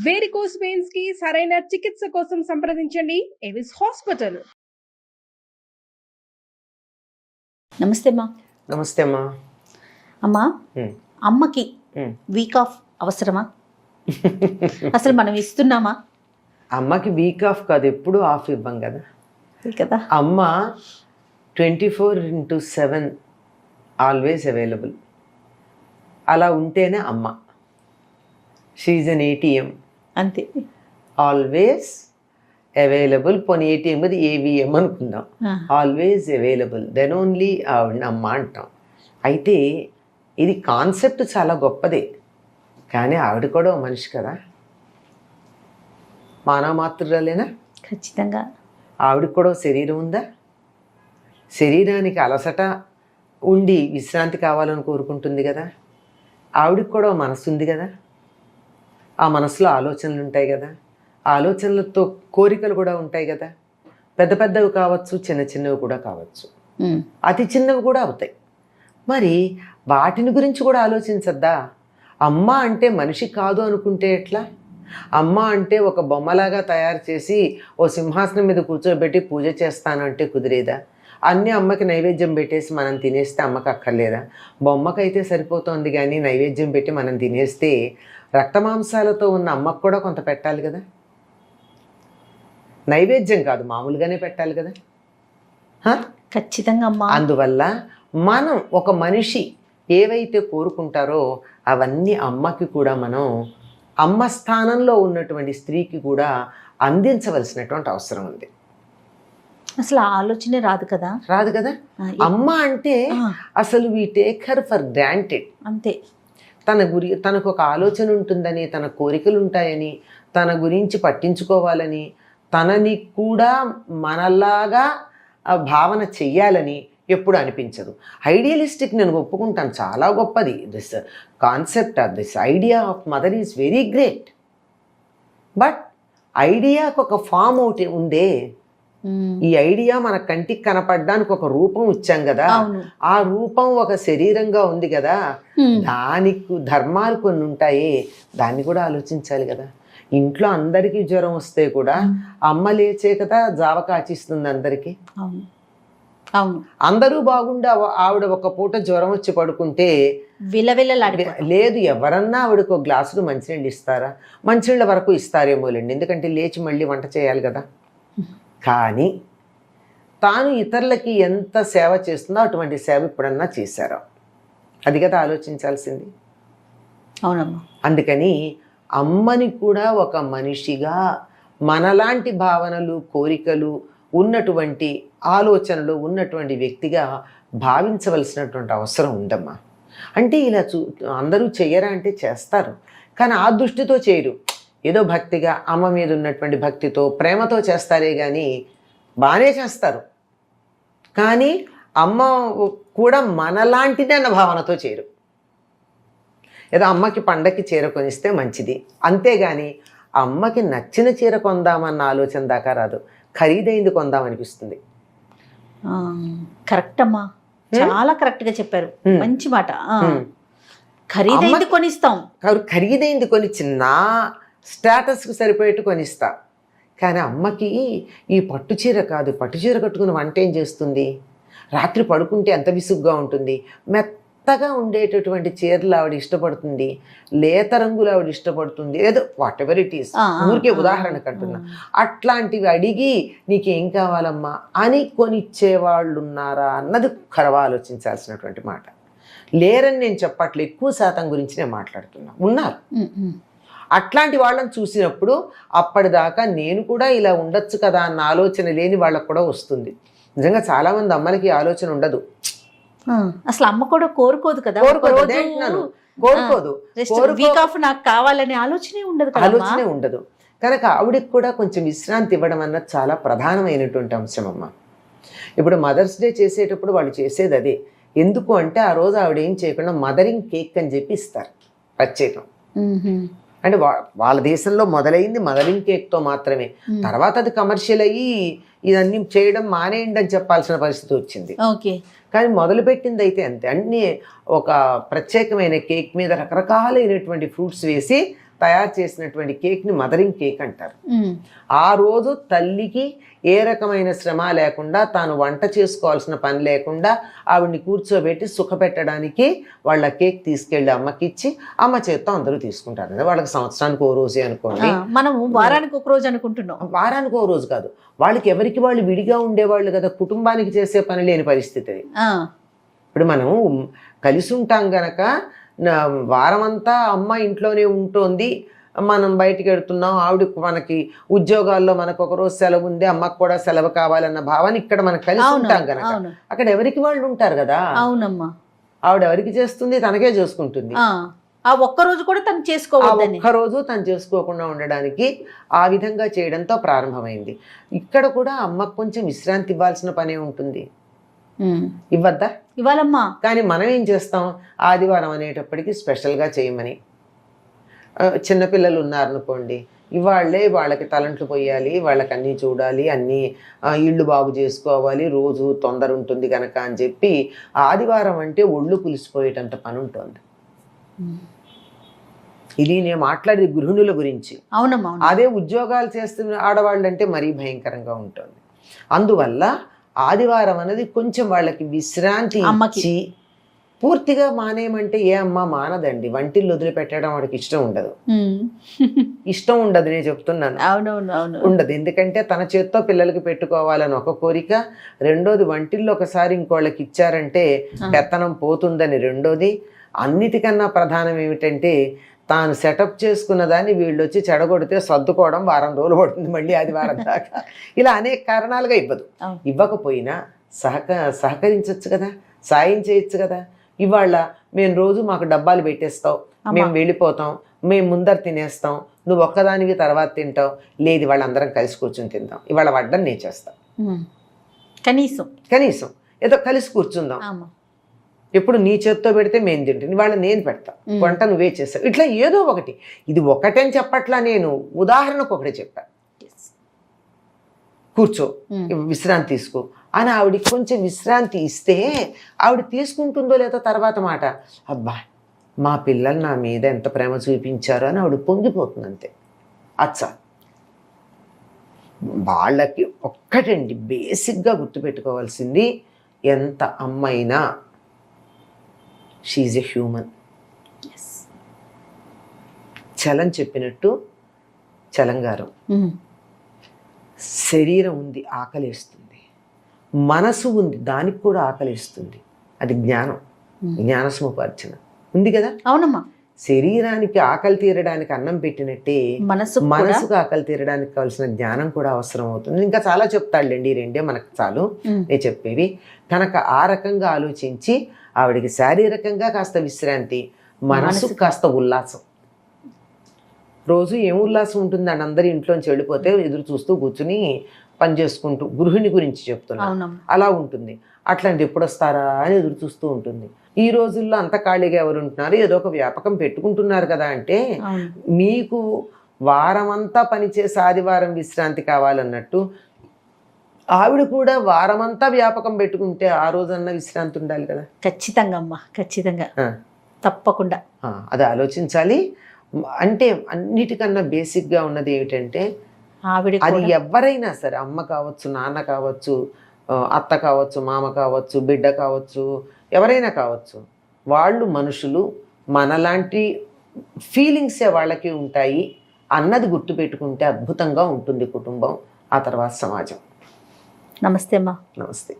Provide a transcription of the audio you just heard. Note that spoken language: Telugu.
వేరికోస్ వెయిన్స్ కి సరైన చికిత్స కోసం సంప్రదించండి ఎవిస్ హాస్పిటల్. నమస్తే అమ్మా. నమస్తే అమ్మా. అమ్మా, అమ్మకి వీక్ ఆఫ్ అవసరమా? అసలు మనం ఇస్తున్నామా? అమ్మకి వీక్ ఆఫ్ కాదు, ఎప్పుడు ఆఫ్ ఇవ్వం కదా. కదా, అమ్మ 24/7 ఆల్వేస్ అవైలబుల్. అలా ఉంటేనే అమ్మ. షీఈ్ అన్ ఏటీఎం, అంతే, ఆల్వేస్ అవైలబుల్. పోనీ ఏటీఎం అది ఏవిఎం అనుకుందాం, ఆల్వేస్ అవైలబుల్, దెన్ ఓన్లీ ఆవిడ అమ్మ అంటాం. అయితే ఇది కాన్సెప్ట్ చాలా గొప్పదే, కానీ ఆవిడ కూడా ఓ మనిషి కదా, మానవ మాతృరాలేనా? ఖచ్చితంగా. ఆవిడకి కూడా శరీరం ఉందా? శరీరానికి అలసట ఉండి విశ్రాంతి కావాలని కోరుకుంటుంది కదా. ఆవిడకి కూడా మనసు ఉంది కదా, ఆ మనసులో ఆలోచనలు ఉంటాయి కదా, ఆలోచనలతో కోరికలు కూడా ఉంటాయి కదా. పెద్ద పెద్దవి కావచ్చు, చిన్న చిన్నవి కూడా కావచ్చు, అతి చిన్నవి కూడా అవుతాయి. మరి వాటిని గురించి కూడా ఆలోచించద్దా? అమ్మ అంటే మనిషి కాదు అనుకుంటే ఎట్లా? అమ్మ అంటే ఒక బొమ్మలాగా తయారు చేసి ఓ సింహాసనం మీద కూర్చోబెట్టి పూజ చేస్తాను అంటే కుదిరేదా? అన్నీ అమ్మకి నైవేద్యం పెట్టేసి మనం తినేస్తే అమ్మకి అక్కర్లేదా? బొమ్మకైతే సరిపోతుంది, కానీ నైవేద్యం పెట్టి మనం తినేస్తే రక్తమాంసాలతో ఉన్న అమ్మకు కూడా కొంత పెట్టాలి కదా. నైవేద్యం కాదు, మామూలుగానే పెట్టాలి కదా. ఖచ్చితంగా అమ్మ. అందువల్ల మనం ఒక మనిషి ఏవైతే కోరుకుంటారో అవన్నీ అమ్మకి కూడా మనం, అమ్మ స్థానంలో ఉన్నటువంటి స్త్రీకి కూడా అందించవలసినటువంటి అవసరం ఉంది. అసలు ఆలోచనే రాదు కదా. రాదు కదా. అమ్మ అంటే అసలు we take her for granted. అంతే. తనకు ఒక ఆలోచన ఉంటుందని, తన కోరికలు ఉంటాయని, తన గురించి పట్టించుకోవాలని, తనని కూడా మనలాగా భావన చెయ్యాలని ఎప్పుడు అనిపించదు. ఐడియలిస్టిక్ నేను ఒప్పుకుంటాను, చాలా గొప్పది. This concept of this idea of mother is very great. But ఐడియాకు ఒక ఫామ్ ఒకటి ఉందే. ఈ ఐడియా మన కంటికి కనపడడానికి ఒక రూపం ఇచ్చాం కదా, ఆ రూపం ఒక శరీరంగా ఉంది కదా, దానికి ధర్మాలు కొన్ని ఉంటాయి, దాన్ని కూడా ఆలోచించాలి కదా. ఇంట్లో అందరికీ జ్వరం వస్తే కూడా అమ్మ లేచే కదా జావ కాచిస్తుంది అందరికీ. అందరూ బాగుండే ఆవిడ ఒక పూట జ్వరం వచ్చి పడుకుంటే లేదు, ఎవరన్నా ఆవిడకు ఒక గ్లాసులు మంచినీళ్ళు ఇస్తారా? మంచినీళ్ళ వరకు ఇస్తారేమోలేండి, ఎందుకంటే లేచి మళ్ళీ వంట చేయాలి కదా. కానీ తాను ఇతరులకి ఎంత సేవ చేస్తుందో అటువంటి సేవ ఇప్పుడన్నా చేశారో, అది కదా ఆలోచించాల్సింది. అవునమ్మా. అందుకని అమ్మని కూడా ఒక మనిషిగా, మనలాంటి భావనలు, కోరికలు ఉన్నటువంటి, ఆలోచనలు ఉన్నటువంటి వ్యక్తిగా భావించవలసినటువంటి అవసరం ఉందమ్మా. అంటే ఇలా అందరూ చెయ్యరా అంటే చేస్తారు, కానీ ఆ దృష్టితో చేయరు. ఏదో భక్తిగా, అమ్మ మీద ఉన్నటువంటి భక్తితో, ప్రేమతో చేస్తారే కానీ, బాగానే చేస్తారు, కానీ అమ్మ కూడా మనలాంటిదే అన్న భావనతో చేయరు. ఏదో అమ్మకి పండక్కి చీర కొనిస్తే మంచిది, అంతేగాని అమ్మకి నచ్చిన చీర కొందామన్న ఆలోచన దాకా రాదు. ఖరీదైంది కొందామనిపిస్తుంది. కరెక్ట్ అమ్మా, చాలా కరెక్ట్గా చెప్పారు, మంచి మాట. ఖరీదైంది కొనిస్తాం, ఖరీదైంది కొనిచ్చి నా స్టేటస్కి సరిపోయేట్టు కొనిస్తా. కానీ అమ్మకి ఈ పట్టుచీర కాదు, పట్టుచీర కట్టుకుని వంట ఏం చేస్తుంది? రాత్రి పడుకుంటే ఎంత విసుగ్గా ఉంటుంది. మెత్తగా ఉండేటటువంటి చీరలు ఆవిడ ఇష్టపడుతుంది, లేత రంగులు ఆవిడ ఇష్టపడుతుంది, ఏదో వాట్ ఎవర్ ఇట్ ఈస్, ఊరికే ఉదాహరణకు అంటున్నా. అట్లాంటివి అడిగి నీకేం కావాలమ్మా అని కొనిచ్చేవాళ్ళు ఉన్నారా అన్నది ఖరవా ఆలోచించాల్సినటువంటి మాట. లేరని నేను చెప్పట్లే, ఎక్కువ శాతం గురించి నేను మాట్లాడుతున్నా, ఉన్నారు. అట్లాంటి వాళ్ళని చూసినప్పుడు అప్పటిదాకా నేను కూడా ఇలా ఉండొచ్చు కదా అన్న ఆలోచన లేని వాళ్ళకు కూడా వస్తుంది. నిజంగా చాలామంది అమ్మలకి ఆలోచన ఉండదు, అసలు అమ్మ కూడా కోరుకోదు కదా, కోరుకోదు, నాకు కావాలనే ఆలోచనే ఉండదు. కనుక ఆవిడకి కూడా కొంచెం విశ్రాంతి ఇవ్వడం అన్నది చాలా ప్రధానమైనటువంటి అంశం అమ్మ. ఇప్పుడు మదర్స్ డే చేసేటప్పుడు వాళ్ళు చేసేది అదే. ఎందుకు అంటే ఆ రోజు ఆవిడ ఏం చేయకుండా మదరింగ్ కేక్ అని చెప్పి ఇస్తారు, ప్రత్యేకం. అంటే వాళ్ళ దేశంలో మొదలైంది మదరింగ్ కేక్తో మాత్రమే. తర్వాత అది కమర్షియల్ అయ్యి ఇదన్నీ చేయడం మానేయండి అని చెప్పాల్సిన పరిస్థితి వచ్చింది. కానీ మొదలుపెట్టింది అయితే అంతే. అన్నీ ఒక ప్రత్యేకమైన కేక్ మీద రకరకాలైనటువంటి ఫ్రూట్స్ వేసి తయారు చేసినటువంటి కేక్ని మదరింగ్ కేక్ అంటారు. ఆ రోజు తల్లికి ఏ రకమైన శ్రమ లేకుండా, తాను వంట చేసుకోవాల్సిన పని లేకుండా ఆవిడ్ని కూర్చోబెట్టి సుఖపెట్టడానికి వాళ్ళ కేక్ తీసుకెళ్ళి అమ్మకి ఇచ్చి అమ్మ చేత్తో అందరూ తీసుకుంటారు కదా. వాళ్ళకి సంవత్సరానికి ఓ రోజే అనుకోండి, మనం వారానికి ఒక రోజు అనుకుంటున్నాం. వారానికి ఓ రోజు కాదు, వాళ్ళకి ఎవరికి వాళ్ళు విడిగా ఉండేవాళ్ళు కదా, కుటుంబానికి చేసే పని లేని పరిస్థితి అది. ఇప్పుడు మనం కలిసి ఉంటాం గనక వారమంతా అమ్మ ఇంట్లోనే ఉంటుంది, మనం బయటికి వెళ్తున్నాం, ఆవిడ మనకి ఉద్యోగాల్లో మనకు ఒక రోజు సెలవు ఉంది, అమ్మకు కూడా సెలవు కావాలన్న భావన ఇక్కడ మనం కలిసి ఉంటాం కనుక అక్కడ ఎవరికి వాళ్ళు ఉంటారు కదా. అవునమ్మా, ఆవిడ ఎవరికి చేస్తుంది, తనకే చేసుకుంటుంది. ఆ ఒక్కరోజు కూడా తను చేసుకోవాలి, ఒక్కరోజు తను చేసుకోకుండా ఉండడానికి ఆ విధంగా చేయడంతో ప్రారంభమైంది. ఇక్కడ కూడా అమ్మకు కొంచెం విశ్రాంతి ఇవ్వాల్సిన పనే ఉంటుంది, ఇవ్వద్దా? ఇవ్వాలమ్మా. కానీ మనం ఏం చేస్తాం, ఆదివారం అనేటప్పటికి స్పెషల్గా చేయమని. చిన్నపిల్లలు ఉన్నారనుకోండి, ఇవాళ్ళే వాళ్ళకి తలంట్లు పోయాలి, వాళ్ళకి అన్నీ చూడాలి, అన్నీ ఇళ్ళు బాగు చేసుకోవాలి, రోజు తొందర ఉంటుంది కనుక అని చెప్పి ఆదివారం అంటే ఒళ్ళు పులిసిపోయేటంత పని ఉంటుంది. ఇది నేను మాట్లాడేది గృహిణుల గురించి. అవునమ్మా. అదే ఉద్యోగాలు చేస్తున్న ఆడవాళ్ళు అంటే మరీ భయంకరంగా ఉంటుంది. అందువల్ల ఆదివారం అనేది కొంచెం వాళ్ళకి విశ్రాంతి ఇచ్చి, పూర్తిగా మానేయమంటే ఏ అమ్మ మానదండి, వంటిల్లు వదిలిపెట్టడం వాడికి ఇష్టం ఉండదు. ఇష్టం ఉండదు, నేను చెప్తున్నాను. ఉండదు. ఎందుకంటే తన చేత్తో పిల్లలకి పెట్టుకోవాలని ఒక కోరిక, రెండోది వంటిల్లో ఒకసారి ఇంకోళ్ళకి ఇచ్చారంటే పెత్తనం పోతుందని రెండోది, అన్నిటికన్నా ప్రధానం ఏమిటంటే తాను సెటప్ చేసుకున్న దాన్ని వీళ్ళు వచ్చి చెడగొడితే సర్దుకోవడం వారం రోజులు పడుతుంది, మళ్ళీ ఆదివారం దాకా. ఇలా అనేక కారణాలుగా ఇవ్వకపోయినా సహకరించవచ్చు కదా, సాయం చేయొచ్చు కదా. ఇవాళ మేము రోజు మాకు డబ్బాలు పెట్టేస్తావు, మేము వెళ్ళిపోతాం, మేము ముందర తినేస్తాం, నువ్వు ఒక్కదానివి తర్వాత తింటావు, లేదు వాళ్ళందరం కలిసి కూర్చొని తిందాం, ఇవాళ వడ్డం నేను చేస్తాం, కనీసం ఏదో కలిసి కూర్చుందాం, ఎప్పుడు నీ చేత్తో పెడితే మేము తింటాం, ఇవాళ నేను పెడతా, వంట నువ్వే చేస్తావు, ఇట్లా ఏదో ఒకటి. ఇది ఒకటని చెప్పట్లా, నేను ఉదాహరణకు ఒకటి చెప్పా, కూర్చో విశ్రాంతి తీసుకో అని ఆవిడికి కొంచెం విశ్రాంతి ఇస్తే ఆవిడ తీసుకుంటుందో లేదో తర్వాత మాట, అబ్బా మా పిల్లలు నా మీద ఎంత ప్రేమ చూపించారో అని ఆవిడ పొంగిపోతుంది అంతే. అచ్చా, వాళ్ళకి ఒక్కటండి బేసిక్గా గుర్తుపెట్టుకోవాల్సింది, ఎంత అమ్మైనా షీఈ్ ఎ హ్యూమన్. చలం చెప్పినట్టు చలంగారం, శరీరం ఉంది ఆకలిస్తుంది, మనసు ఉంది దానికి కూడా ఆకలిస్తుంది, అది జ్ఞానం, జ్ఞాన సముపార్జన ఉంది కదా. అవునమ్మా. శరీరానికి ఆకలి తీరడానికి అన్నం పెట్టినట్టే మనసుకు ఆకలి తీరడానికి కావాల్సిన జ్ఞానం కూడా అవసరం అవుతుంది. ఇంకా చాలా చెప్తాడులేండి, రెండే మనకు చాలు నేను చెప్పేవి. కనుక ఆ రకంగా ఆలోచించి ఆవిడికి శారీరకంగా కాస్త విశ్రాంతి, మనసుకు కాస్త ఉల్లాసం. రోజు ఏం ఉల్లాసం ఉంటుందండి, అందరి ఇంట్లోంచి వెళ్ళిపోతే ఎదురు చూస్తూ కూర్చుని పని చేసుకుంటూ, గృహిణి గురించి చెప్తున్నా, అలా ఉంటుంది. అట్లాంటి ఎప్పుడు వస్తారా అని ఎదురు చూస్తూ ఉంటుంది. ఈ రోజుల్లో అంత ఖాళీగా ఎవరు ఉంటున్నారు, ఏదో ఒక వ్యాపకం పెట్టుకుంటున్నారు కదా. అంటే మీకు వారమంతా పనిచేసి ఆదివారం విశ్రాంతి కావాలన్నట్టు ఆవిడ కూడా వారమంతా వ్యాపకం పెట్టుకుంటే ఆ రోజన్నా విశ్రాంతి ఉండాలి కదా. ఖచ్చితంగా అమ్మా, ఖచ్చితంగా, తప్పకుండా అది ఆలోచించాలి. అంటే అన్నిటికన్నా బేసిక్గా ఉన్నది ఏమిటంటే, అది ఎవరైనా సరే, అమ్మ కావచ్చు, నాన్న కావచ్చు, అత్త కావచ్చు, మామ కావచ్చు, బిడ్డ కావచ్చు, ఎవరైనా కావచ్చు, వాళ్ళు మనుషులు, మనలాంటి ఫీలింగ్సే వాళ్ళకి ఉంటాయి అన్నది గుర్తుపెట్టుకుంటే అద్భుతంగా ఉంటుంది కుటుంబం, ఆ తర్వాత సమాజం. నమస్తే అమ్మా. నమస్తే.